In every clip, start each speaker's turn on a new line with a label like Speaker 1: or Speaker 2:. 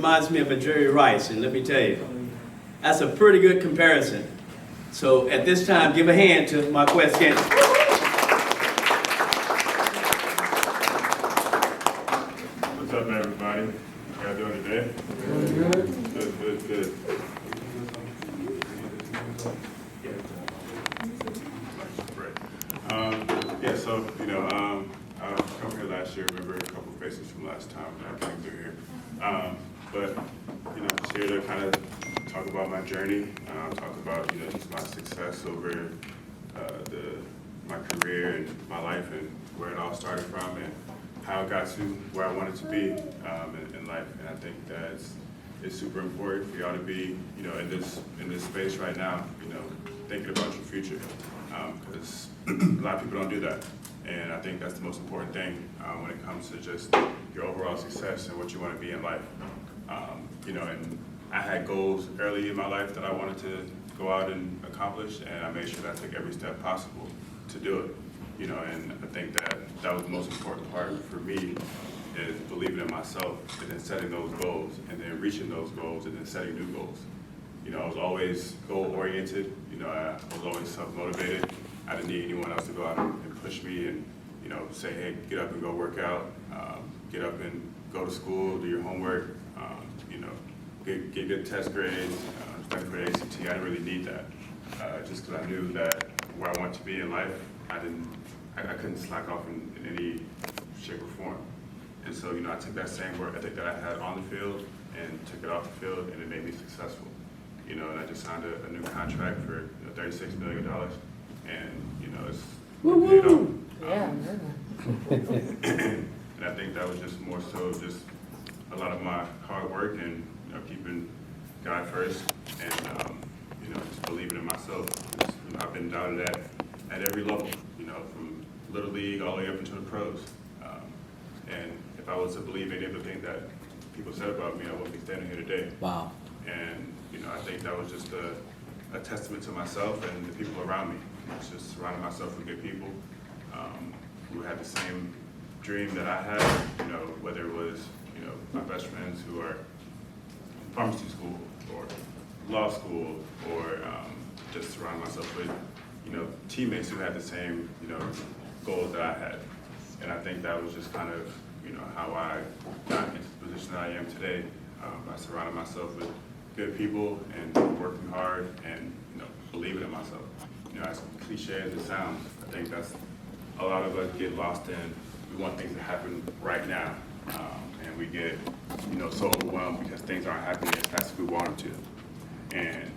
Speaker 1: reminds me of a Jerry Rice, and let me tell you, that's a pretty good comparison. So at this time, give a hand to Marquez Valdes-Scantling.
Speaker 2: What's up, everybody? How y'all doing today? Good. Yeah, so, I come here last year, remember a couple faces from last time that I came through here. But, just here to kind of talk about my journey, talk about, just my success over my career and my life and where it all started from and how I got to where I wanted to be in life. And I think that it's super important for y'all to be, in this space right now, thinking about your future. Because a lot of people don't do that. And I think that's the most important thing when it comes to just your overall success and what you want to be in life. And I had goals early in my life that I wanted to go out and accomplish, and I made sure that I took every step possible to do it. And I think that was the most important part for me, is believing in myself and then setting those goals and then reaching those goals and then setting new goals. I was always goal-oriented. I was always self-motivated. I didn't need anyone else to go out and push me and, say, hey, get up and go work out, get up and go to school, do your homework, get good test grades, study for the ACT. I didn't really need that, just because I knew that where I wanted to be in life, I couldn't slack off in any shape or form. And so, I took that same work ethic that I had on the field and took it off the field, and it made me successful. And I just signed a new contract for $36 million, and it's paid off. And I think that was just more so just a lot of my hard work and keeping God first and just believing in myself. Just, I've been doubted at every level, from Little League all the way up into the pros. And if I was to believe any of the things that people said about me, I wouldn't be standing here today.
Speaker 1: Wow.
Speaker 2: And I think that was just a testament to myself and the people around me. It's just surrounding myself with good people who had the same dream that I had, whether it was, my best friends who are in pharmacy school or law school, or just surrounding myself with, teammates who had the same, goals that I had. And I think that was just kind of, how I got into the position that I am today, by surrounding myself with good people and working hard and, believing in myself. As cliche as it sounds, I think that's a lot of us get lost in. We want things to happen right now, and we get, so overwhelmed because things aren't happening as fast as we want them to, and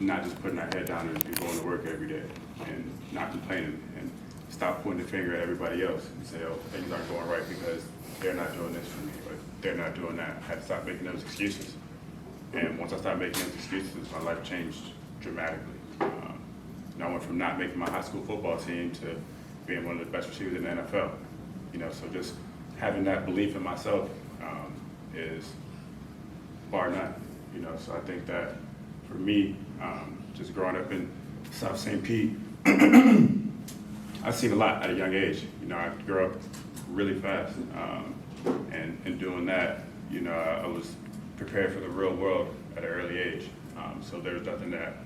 Speaker 2: not just putting our head down and going to work every day, and not complaining, and stop pointing the finger at everybody else and say, oh, things aren't going right because they're not doing this for me, or they're not doing that. I had to stop making those excuses, and once I started making those excuses, my life changed dramatically. I went from not making my high school football team to being one of the best receivers in the NFL. So just having that belief in myself is bar none. So I think that for me, just growing up in South St. Pete, I've seen a lot at a young age. I grew up really fast, and doing that, I was prepared for the real world at an early age. So there was nothing that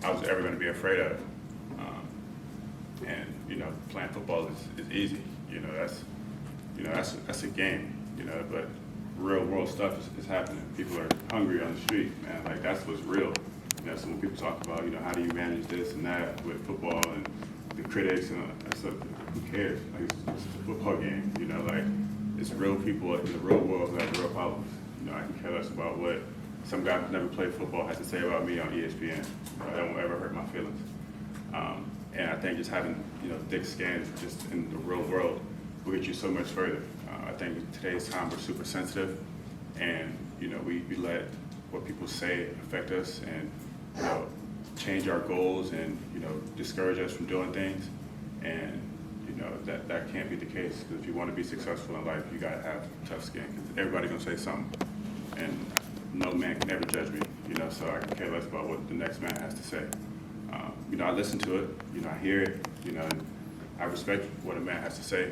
Speaker 2: I was ever going to be afraid of. And playing football is easy. That's a game. But real world stuff is happening. People are hungry on the street, man. Like, that's what's real. So when people talk about, how do you manage this and that with football and the critics and that stuff, who cares? Like, it's a football game. It's real people in the real world who have real problems. I can care less about what some guy who's never played football has to say about me on ESPN. That won't ever hurt my feelings. And I think just having, thick skin just in the real world will get you so much further. I think in today's time we're super sensitive, and we let what people say affect us and change our goals and discourage us from doing things. And that can't be the case, because if you want to be successful in life, you gotta have tough skin. Because everybody's gonna say something, and no man can ever judge me. So I can care less about what the next man has to say. I listen to it, I hear it, and I respect what a man has to say,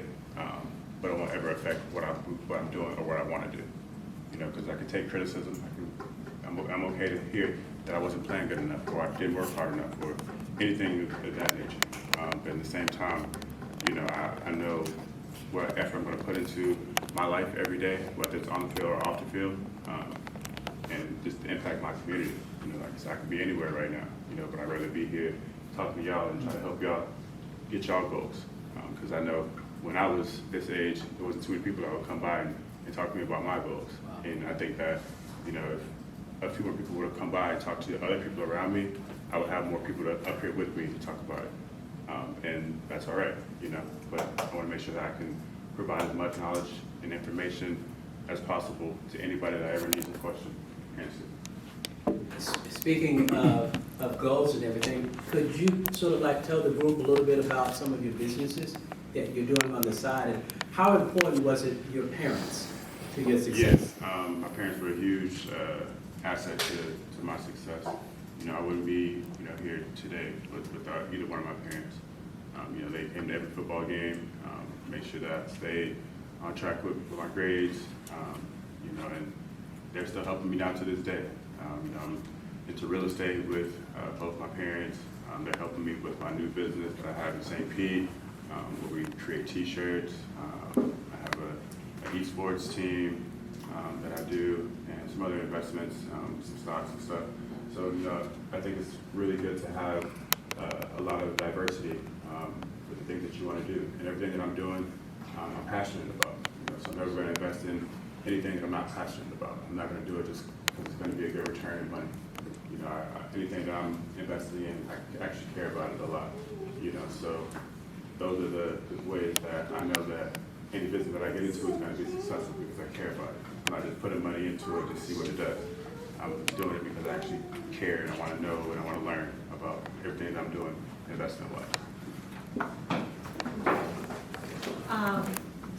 Speaker 2: but it won't ever affect what I'm doing or what I want to do. you know, because I could take criticism. I'm okay to hear that I wasn't playing good enough, or I didn't work hard enough, or anything of that nature. But at the same time, you know, I know what effort I'm going to put into my life every day, whether it's on the field or off the field, and just to impact my community. You know, like I said, I could be anywhere right now, you know, but I'd rather be here talking to y'all and try to help y'all get y'all goals. Because I know when I was this age, there wasn't too many people that would come by and talk to me about my goals. Wow. And I think that, you know, if a few more people would have come by and talked to other people around me, I would have more people up here with me to talk about it. And that's all right, you know, but I want to make sure that I can provide as much knowledge and information as possible to anybody that ever needs a question answered.
Speaker 1: Speaking of goals and everything, could you sort of like tell the group a little bit about some of your businesses that you're doing on the side, and how important was it your parents to your success?
Speaker 2: Yes, my parents were a huge asset to my success. You know, I wouldn't be, you know, here today without either one of my parents. You know, they came to every football game, make sure that I stayed on track with my grades, you know, and they're still helping me now to this day. You know, I'm into real estate with both my parents. They're helping me with my new business that I have in St. Pete, where we create T-shirts. I have an esports team that I do, and some other investments, some stocks and stuff. So, you know, I think it's really good to have a lot of diversity with the things that you want to do. And everything that I'm doing, I'm passionate about. You know, so I'm never going to invest in anything that I'm not passionate about. I'm not going to do it just because it's going to be a good return in money. You know, anything that I'm investing in, I actually care about it a lot. You know, so those are the ways that I know that any business that I get into is going to be successful because I care about it. I'm not just putting money into it to see what it does. I'm doing it because I actually care and I want to know and I want to learn about everything that I'm doing investment-wise.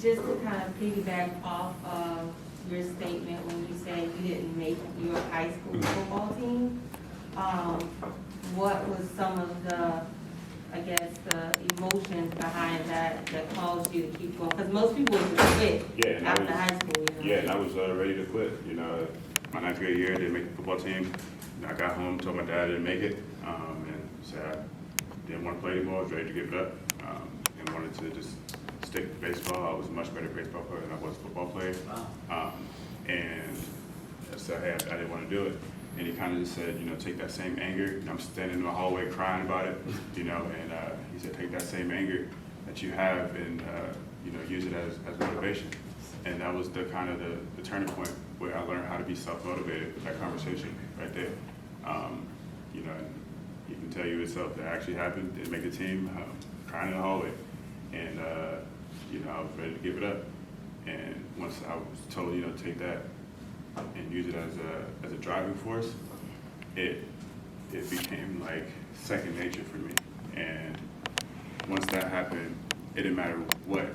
Speaker 3: Just to kind of piggyback off of your statement when you said you didn't make your high school football team, what was some of the, I guess, the emotions behind that caused you to keep going? Because most people would just quit after high school, you know?
Speaker 2: Yeah, and I was ready to quit. You know, my 9th grade year, I didn't make the football team. I got home, told my dad I didn't make it, and said I didn't want to play anymore. I was ready to give it up, and wanted to just stick to baseball. I was a much better baseball player than I was a football player. Wow. And I said, hey, I didn't want to do it. And he kind of just said, you know, take that same anger. And I'm standing in the hallway crying about it, you know, and he said, take that same anger that you have and, you know, use it as motivation. And that was the kind of the turning point where I learned how to be self-motivated with that conversation right there. You know, and he can tell you itself that actually happened, didn't make the team, crying in the hallway. And, you know, I was ready to give it up. And once I was told, you know, take that and use it as a driving force, it became like second nature for me. And once that happened, it didn't matter what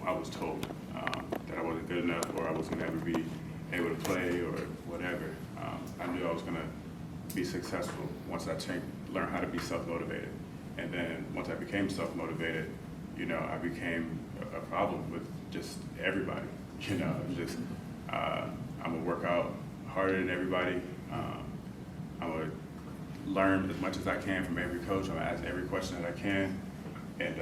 Speaker 2: I was told, that I wasn't good enough or I wasn't going to ever be able to play or whatever. I knew I was going to be successful once I learned how to be self-motivated. And then once I became self-motivated, you know, I became a problem with just everybody. You know, just I'm gonna work out harder than everybody. I'm gonna learn as much as I can from every coach. I'm gonna ask every question that I can. And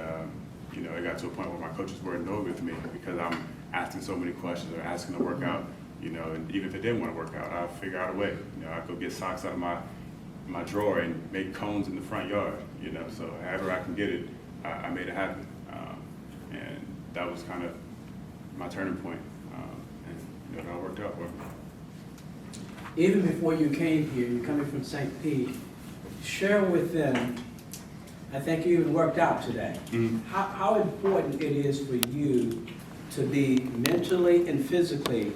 Speaker 2: you know, it got to a point where my coaches were annoyed with me because I'm asking so many questions or asking to work out. You know, and even if they didn't want to work out, I'll figure out a way. You know, I'd go get socks out of my drawer and make cones in the front yard. You know, so however I can get it, I made it happen. And that was kind of my turning point, and you know, it all worked out for me.
Speaker 1: Even before you came here, you're coming from St. Pete, share with them, I think you even worked out today, how important it is for you to be mentally and physically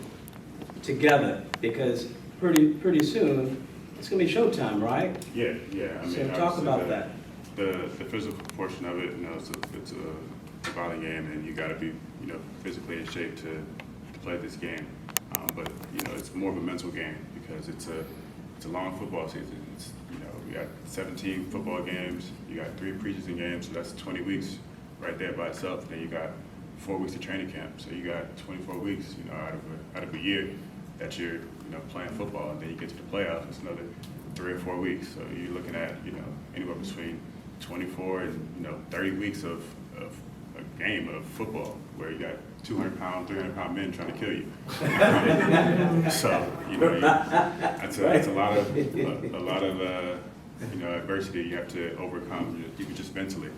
Speaker 1: together, because pretty soon, it's going to be showtime, right?
Speaker 2: Yeah. I mean,
Speaker 1: so talk about that.
Speaker 2: The physical portion of it, you know, it's a violent game, and you got to be, you know, physically in shape to play this game. But you know, it's more of a mental game because it's a long football season. It's, you know, we got 17 football games. You got 3 preseason games, so that's 20 weeks right there by itself. Then you got 4 weeks of training camp, so you got 24 weeks, you know, out of a year. that you're, playing football, and then you get to the playoffs, it's another 3 or 4 weeks. So you're looking at, anywhere between 24 and, 30 weeks of a game of football where you got 200-pound, 300-pound men trying to kill you. So, that's a lot of adversity you have to overcome, even just mentally.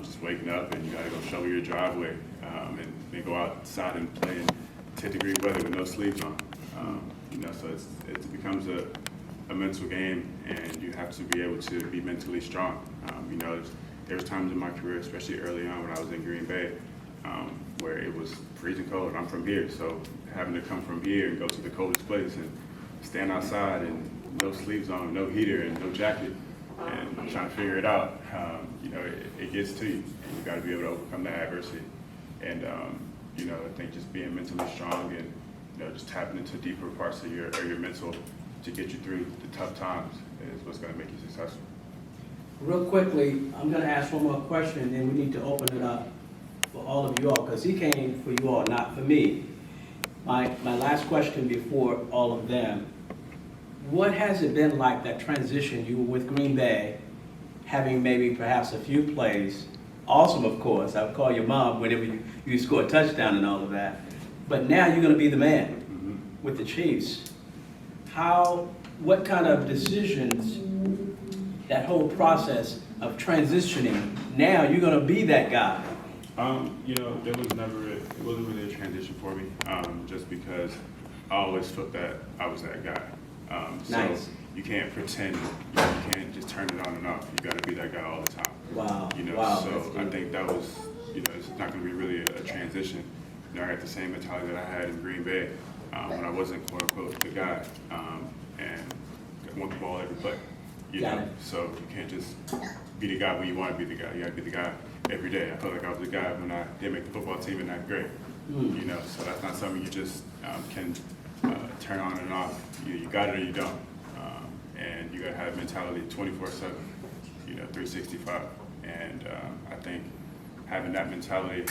Speaker 2: Just waking up and you got to go shovel your driveway, and then go outside and play in 10-degree weather with no sleeves on. So it becomes a mental game, and you have to be able to be mentally strong. There's times in my career, especially early on when I was in Green Bay, where it was freezing cold. I'm from here, so having to come from here and go to the coldest place and stand outside and no sleeves on, no heater and no jacket, and trying to figure it out, it gets to you. And you got to be able to overcome that adversity. And I think just being mentally strong and just tapping into deeper parts of your mental to get you through the tough times is what's going to make you successful.
Speaker 1: Real quickly, I'm going to ask one more question, and then we need to open it up for all of you all, because he came for you all, not for me. My last question before all of them: what has it been like, that transition? You were with Green Bay, having maybe perhaps a few plays. Awesome, of course. I would call your mom whenever you score a touchdown and all of that. But now you're going to be the man with the Chiefs. What kind of decisions, that whole process of transitioning, now you're going to be that guy?
Speaker 2: It wasn't really a transition for me, just because I always felt that I was that guy.
Speaker 1: Nice.
Speaker 2: So you can't pretend, you can't just turn it on and off. You got to be that guy all the time.
Speaker 1: Wow.
Speaker 2: Wow, so I think that was, it's not going to be really a transition. I had the same mentality that I had in Green Bay when I wasn't quote unquote the guy, and want the ball every play.
Speaker 1: Got it.
Speaker 2: So you can't just be the guy when you want to be the guy. You got to be the guy every day. I felt like I was the guy when I didn't make the football team in ninth grade. So that's not something you just can turn on and off. You got it or you don't, and you got to have mentality 24/7, 365. And I think having that mentality,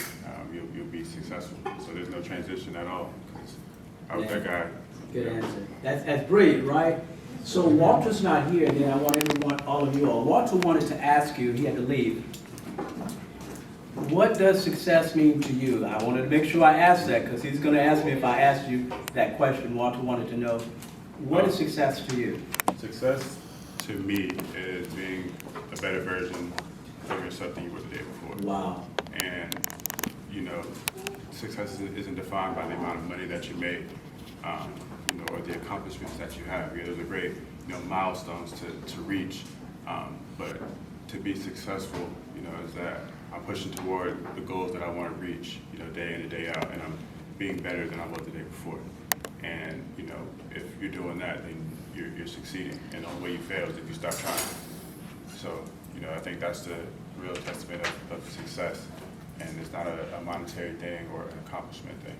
Speaker 2: you'll be successful. So there's no transition at all, because I was that guy.
Speaker 1: Good answer. That's brilliant, right? So Walter's not here, and then I want all of you all. Walter wanted to ask you, he had to leave. What does success mean to you? I wanted to make sure I asked that, because he's going to ask me if I asked you that question. Walter wanted to know, what is success to you?
Speaker 2: Success to me is being a better version of yourself than you were the day before.
Speaker 1: Wow.
Speaker 2: And, success isn't defined by the amount of money that you make, or the accomplishments that you have. Those are great, milestones to reach. But to be successful, is that I'm pushing toward the goals that I want to reach, day in and day out, and I'm being better than I was the day before. And, if you're doing that, then you're succeeding. And the only way you fail is if you stop trying. So, I think that's the real testament of success. And it's not a monetary thing or an accomplishment thing.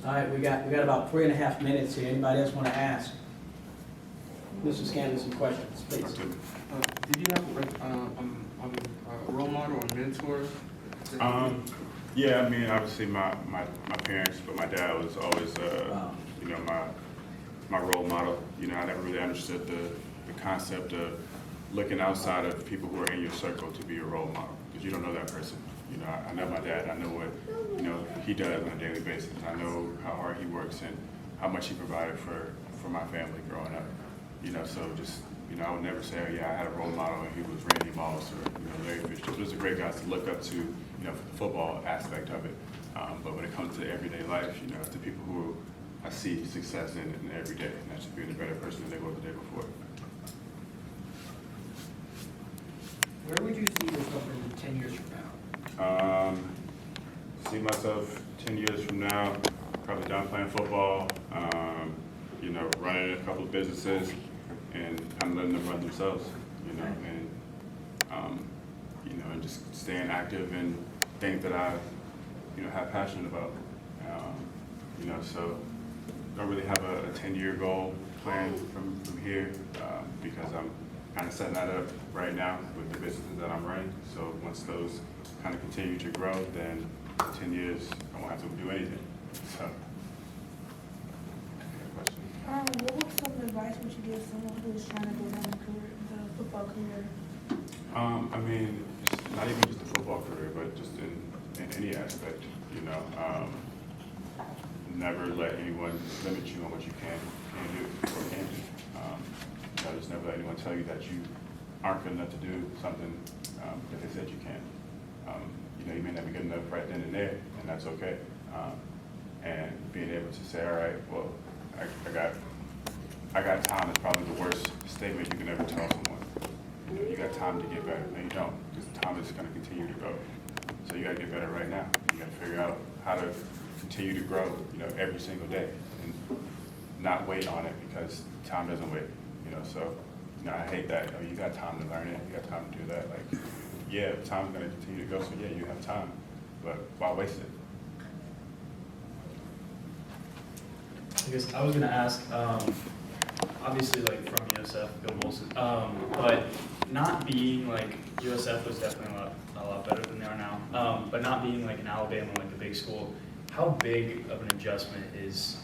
Speaker 1: All right, we got about 3.5 minutes here. Anybody else want to ask Mr. Scantling some questions, please?
Speaker 4: Did you have a role model or mentor?
Speaker 2: Yeah, I mean, obviously my parents, but my dad was always,
Speaker 1: Wow.
Speaker 2: my role model. I never really understood the concept of looking outside of people who are in your circle to be your role model, because you don't know that person. I know my dad. I know what he does on a daily basis. I know how hard he works and how much he provided for my family growing up. So just I would never say, oh, yeah, I had a role model and he was Randy Moss or Larry Fitzgerald. Those are great guys to look up to, for the football aspect of it. But when it comes to everyday life, it's the people who I see success in every day, and that's just being a better person than they were the day before.
Speaker 5: Where would you see yourself in 10 years from now?
Speaker 2: See myself 10 years from now, probably done playing football, running a couple of businesses and kind of letting them run themselves, and just staying active in things that I, have passion about. So don't really have a 10-year goal planned from here, because I'm kind of setting that up right now with the businesses that I'm running. So once those kind of continue to grow, then in 10 years I won't have to do anything. So.
Speaker 6: What would some advice would you give someone who's trying to go down the football career?
Speaker 2: I mean, it's not even just the football career, but just in any aspect, you know. Never let anyone limit you on what you can do or can't do. You know, just never let anyone tell you that you aren't good enough to do something if they said you can. You know, you may not be good enough right then and there, and that's okay. And being able to say, all right, well, I got time is probably the worst statement you can ever tell someone. You know, you got time to get better. No, you don't, because time is going to continue to go. So you got to get better right now. You got to figure out how to continue to grow, you know, every single day, and not wait on it, because time doesn't wait. You know, so you know, I hate that. You know, you got time to learn it. You got time to do that. Like, yeah, time's going to continue to go. So yeah, you have time, but why waste it?
Speaker 7: I guess I was gonna ask, obviously like from USF, go Bulls, but not being like, USF was definitely a lot better than they are now, but not being like an Alabama, like a big school, how big of an adjustment is,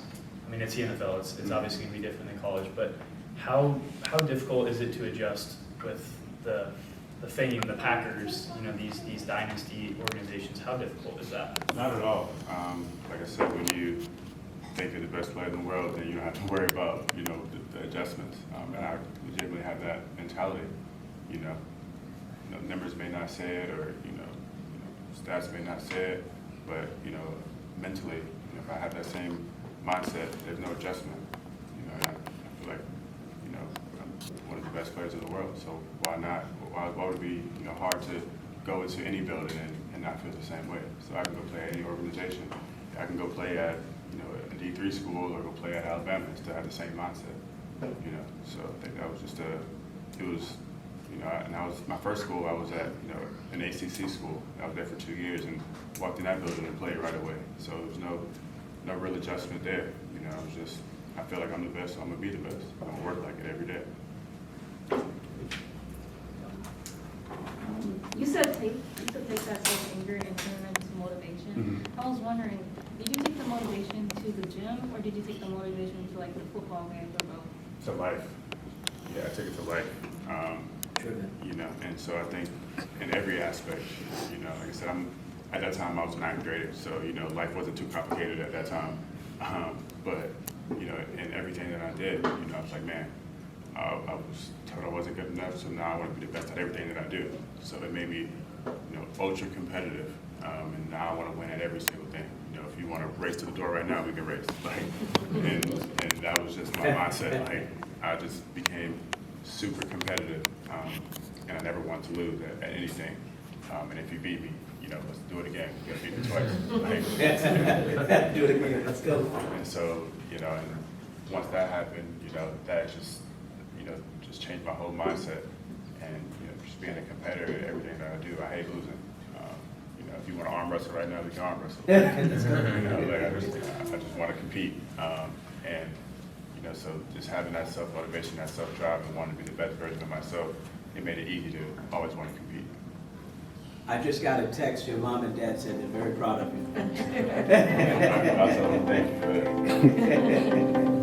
Speaker 7: I mean, it's the NFL, it's obviously gonna be different than college, but how difficult is it to adjust with the fame, the Packers, you know, these dynasty organizations, how difficult is that?
Speaker 2: Not at all. Like I said, when you think you're the best player in the world, then you don't have to worry about, you know, the adjustments. And I legitimately have that mentality. You know, numbers may not say it, or you know, stats may not say it, but you know, mentally, you know, if I have that same mindset, there's no adjustment. You know, and I feel like, you know, I'm one of the best players in the world. So why not? Why would it be, you know, hard to go into any building and not feel the same way? So I can go play at any organization. I can go play at, you know, a D3 school, or go play at Alabama and still have the same mindset. You know, so I think that was just it was, you know, and I was, my first school I was at, you know, an ACC school. I was there for 2 years and walked in that building and played right away. So there was no real adjustment there. You know, it was just, I feel like I'm the best, so I'm gonna be the best. I'm gonna work like it every day.
Speaker 8: You said take that self-anger and turn it into motivation. I was wondering, did you take the motivation to the gym, or did you take the motivation to like the football games, or both?
Speaker 2: To life. Yeah, I take it to life. You know, and so I think in every aspect, you know, like I said, at that time I was a 9th grader, so you know, life wasn't too complicated at that time. But you know, in everything that I did, you know, I was like, man, I was told I wasn't good enough, so now I want to be the best at everything that I do. So it made me, you know, ultra competitive, and now I want to win at every single thing. You know, if you want to race to the door right now, we can race. Like, and that was just my mindset. Like, I just became super competitive, and I never wanted to lose at anything. And if you beat me, you know, let's do it again. You got to beat me twice. Like,
Speaker 1: Do it again, let's go.
Speaker 2: and so, you know, and once that happened, you know, that just, you know, just changed my whole mindset. And, you know, just being a competitor in everything that I do, I hate losing. You know, if you want to arm wrestle right now, we can arm wrestle. You know, like I just want to compete. And, you know, so just having that self-motivation, that self-drive, and wanting to be the best version of myself, it made it easy to always want to compete.
Speaker 1: I just got a text, your mom and dad said they're very proud of you.
Speaker 2: I'll tell them thank you for that.